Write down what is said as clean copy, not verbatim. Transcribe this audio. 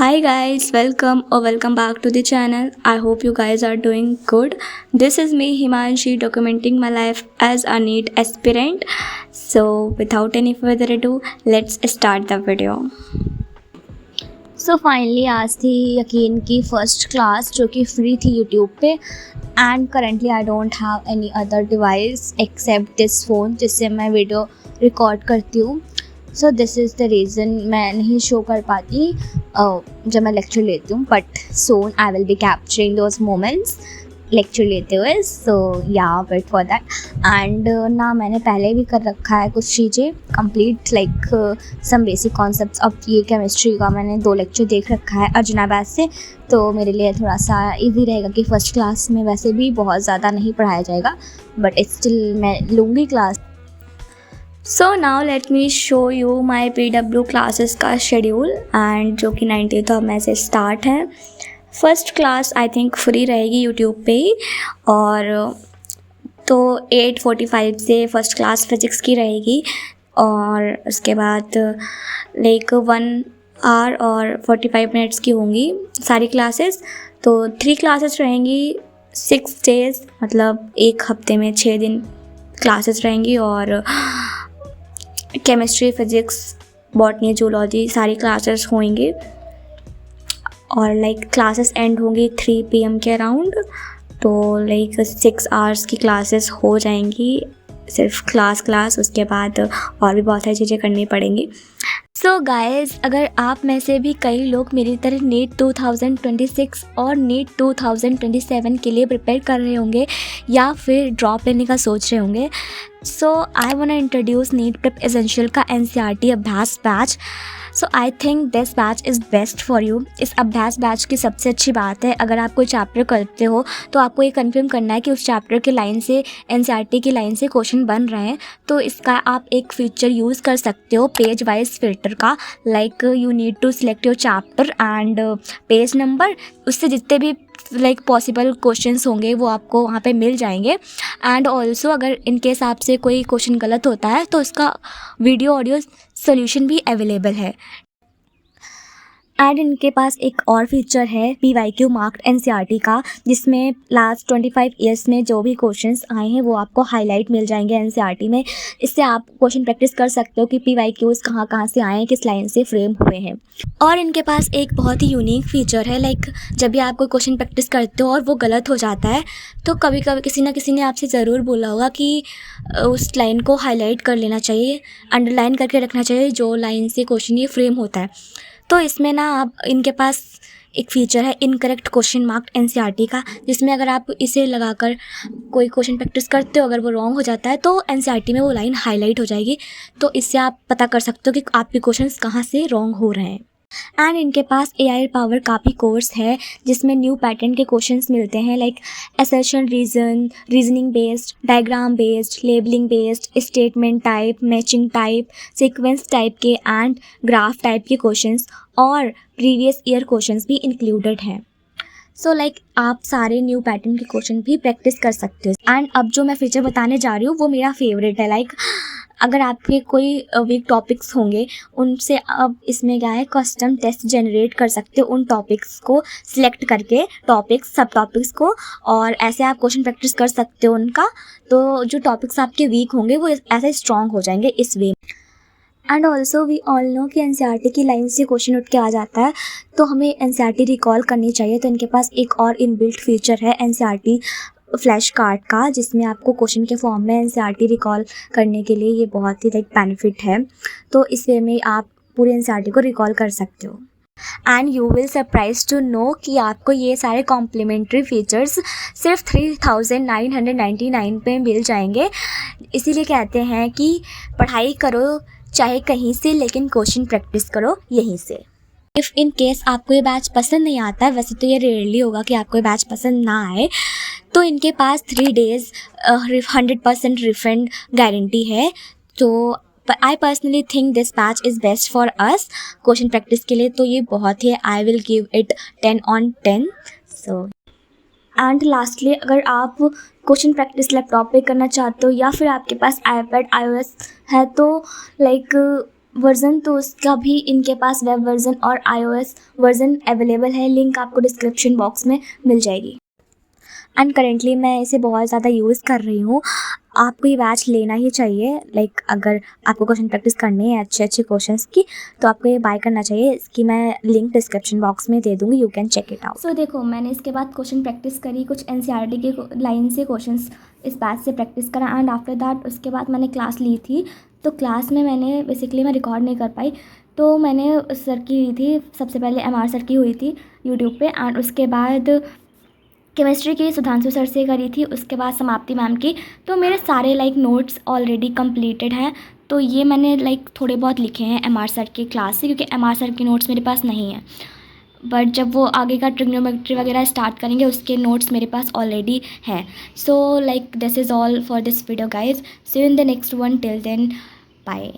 Hi guys, welcome back to the channel. I hope you guys are doing good. This is me Himanshi documenting my life as a NEET aspirant. So without any further ado, let's start the video. So finally आज थी यकीन की first class जो कि free थी YouTube पे। And currently I don't have any other device except this phone जिससे मैं वीडियो रिकॉर्ड करती हूँ। So this is the reason मैं नहीं शो कर पाती जब मैं लेक्चर लेती हूँ, but Son I will be capturing those moments lecture लेते हुए। सो या वेट फॉर दैट। एंड ना मैंने पहले भी कर रखा है कुछ चीज़ें complete like some basic concepts. अब ये केमिस्ट्री का मैंने 2 लेक्चर देख रखा है अर्जुना बैच से, तो मेरे लिए थोड़ा सा इजी रहेगा कि फ़र्स्ट क्लास में वैसे भी बहुत ज़्यादा नहीं पढ़ाया जाएगा, बट स्टिल मैं लूँगी class. So now let me show you my PW classes का शेड्यूल एंड जो कि 19th में से स्टार्ट है। First class I think free रहेगी यूट्यूब पे ही, और तो 8:45 से फर्स्ट क्लास फिज़िक्स की रहेगी, और उसके बाद लाइक 1 आवर और 45 मिनट्स की होंगी सारी क्लासेस। तो 3 क्लासेस रहेंगी 6 डेज़, मतलब एक हफ्ते में 6 दिन क्लासेस रहेंगी, और केमिस्ट्री, फिज़िक्स, बॉटनी, जूलॉजी सारी क्लासेस होंगी, और लाइक क्लासेस एंड होंगी 3 PM के अराउंड। तो लाइक 6 आवर्स की क्लासेस हो जाएंगी, सिर्फ क्लास उसके बाद और भी बहुत सारी चीज़ें करनी पड़ेंगी। सो गाइस, अगर आप में से भी कई लोग मेरी तरह नीट 2026 और नीट 2027 के लिए प्रिपेयर कर रहे होंगे या फिर ड्रॉप लेने का सोच रहे होंगे, so I want to introduce NEET prep essential का NCERT अभ्यास batch. So I think this batch is best for you. इस अभ्यास बैच की सबसे अच्छी बात है, अगर आप कोई चैप्टर करते हो तो आपको ये कंफर्म करना है कि उस चैप्टर के लाइन से NCERT की लाइन से क्वेश्चन बन रहे हैं। तो इसका आप एक फीचर यूज़ कर सकते हो पेज वाइज फिल्टर का, like you need to select your chapter and page number. उससे जितने भी लाइक पॉसिबल क्वेश्चंस होंगे वो आपको वहाँ पे मिल जाएंगे। एंड ऑल्सो अगर इनकेस आपसे कोई क्वेश्चन गलत होता है तो उसका वीडियो ऑडियो सोल्यूशन भी अवेलेबल है। एंड इनके पास एक और फीचर है PYQ मार्क्ड NCERT का, जिसमें लास्ट 25 ईयर्स में जो भी क्वेश्चंस आए हैं वो आपको हाईलाइट मिल जाएंगे NCERT में। इससे आप क्वेश्चन प्रैक्टिस कर सकते हो कि PYQs कहाँ से आए हैं, किस लाइन से फ्रेम हुए हैं। और इनके पास एक बहुत ही यूनिक फीचर है, लाइक जब भी आप कोई क्वेश्चन प्रैक्टिस करते हो और वो गलत हो जाता है तो कभी कभी किसी ना किसी ने आपसे ज़रूर बोला होगा कि उस लाइन को हाईलाइट कर लेना चाहिए, अंडरलाइन करके रखना चाहिए जो लाइन से क्वेश्चन ये फ्रेम होता है। तो इसमें ना आप इनके पास एक फ़ीचर है इनकरेक्ट क्वेश्चन मार्क्ड NCERT का, जिसमें अगर आप इसे लगाकर कोई क्वेश्चन प्रैक्टिस करते हो, अगर वो रॉन्ग हो जाता है तो NCERT में वो लाइन हाईलाइट हो जाएगी। तो इससे आप पता कर सकते हो कि आपके क्वेश्चंस कहाँ से रॉन्ग हो रहे हैं। एंड इनके पास AI पावर का भी कोर्स है जिसमें न्यू पैटर्न के क्वेश्चंस मिलते हैं, like assertion reasoning based, diagram based, labelling based, statement type, matching type, sequence type के एंड ग्राफ टाइप के क्वेश्चंस, और प्रीवियस ईयर क्वेश्चंस भी इंक्लूडेड हैं। सो लाइक आप सारे न्यू पैटर्न के क्वेश्चन भी प्रैक्टिस कर सकते हो। एंड अब जो मैं फीचर बताने जा रही हूँ वो मेरा फेवरेट है, लाइक अगर आपके कोई वीक टॉपिक्स होंगे उनसे अब इसमें क्या है कस्टम टेस्ट जनरेट कर सकते हो उन टॉपिक्स को सिलेक्ट करके, टॉपिक्स सब टॉपिक्स को, और ऐसे आप क्वेश्चन प्रैक्टिस कर सकते हो उनका। तो जो टॉपिक्स आपके वीक होंगे वो ऐसे स्ट्रॉन्ग हो जाएंगे इस way. And also we all know कि NCERT की लाइन से क्वेश्चन उठ के आ जाता है तो हमें NCERT रिकॉल करनी चाहिए। तो इनके पास एक और इनबिल्ट फीचर है NCERT फ्लैश कार्ड का, जिसमें आपको क्वेश्चन के फॉर्म में NCERT रिकॉल करने के लिए ये बहुत ही लाइक बेनिफिट है। तो इस वे में आप पूरे NCERT को रिकॉल कर सकते हो। And you will surprise to know कि आपको ये सारे कॉम्प्लीमेंट्री फीचर्स सिर्फ 3999 पे मिल जाएंगे। इसीलिए कहते हैं कि पढ़ाई करो चाहे कहीं से, लेकिन क्वेश्चन प्रैक्टिस करो यहीं से। इफ़ इन केस आपको ये बैच पसंद नहीं आता है, वैसे तो ये रेयरली होगा कि आपको ये बैच पसंद ना आए, तो इनके पास 3 डेज़ 100% रिफंड गारंटी है। तो I personally think this batch is best for us question practice के लिए, तो ये बहुत ही I will give it 10 on 10। So and lastly, अगर आप क्वेश्चन प्रैक्टिस लैपटॉप पे करना चाहते हो या फिर आपके पास iPad iOS है तो लाइक वर्ज़न तो उसका भी इनके पास वेब वर्ज़न और iOS वर्ज़न अवेलेबल है, लिंक आपको डिस्क्रिप्शन बॉक्स में मिल जाएगी। एंड करेंटली मैं इसे बहुत ज़्यादा यूज़ कर रही हूँ। आपको ये बैच लेना ही चाहिए, लाइक अगर आपको क्वेश्चन प्रैक्टिस करनी है अच्छे क्वेश्चंस की, तो आपको ये बाय करना चाहिए। इसकी मैं लिंक डिस्क्रिप्शन बॉक्स में दे दूँगी, you can check it out. So देखो, मैंने इसके बाद क्वेश्चन प्रैक्टिस करी, कुछ NCERT के लाइन से क्वेश्चंस इस बैच से प्रैक्टिस करा। एंड आफ्टर दैट उसके बाद मैंने क्लास ली थी। तो क्लास में मैंने बेसिकली मैं रिकॉर्ड नहीं कर पाई, तो मैंने उस सर की ली थी। सबसे पहले MR सर की हुई थी यूट्यूब पे, एंड उसके बाद केमिस्ट्री की सुधांशु सर से करी थी, उसके बाद समाप्ति मैम की। तो मेरे सारे लाइक नोट्स ऑलरेडी कंप्लीटेड हैं। तो ये मैंने लाइक थोड़े बहुत लिखे हैं MR सर की क्लास से, क्योंकि MR सर की नोट्स मेरे पास नहीं है। बट जब वो आगे का ट्रिग्नोमेट्री वगैरह स्टार्ट करेंगे, उसके नोट्स मेरे पास ऑलरेडी हैं। So like this is all for this video guys. See you in the next one. Till then, bye.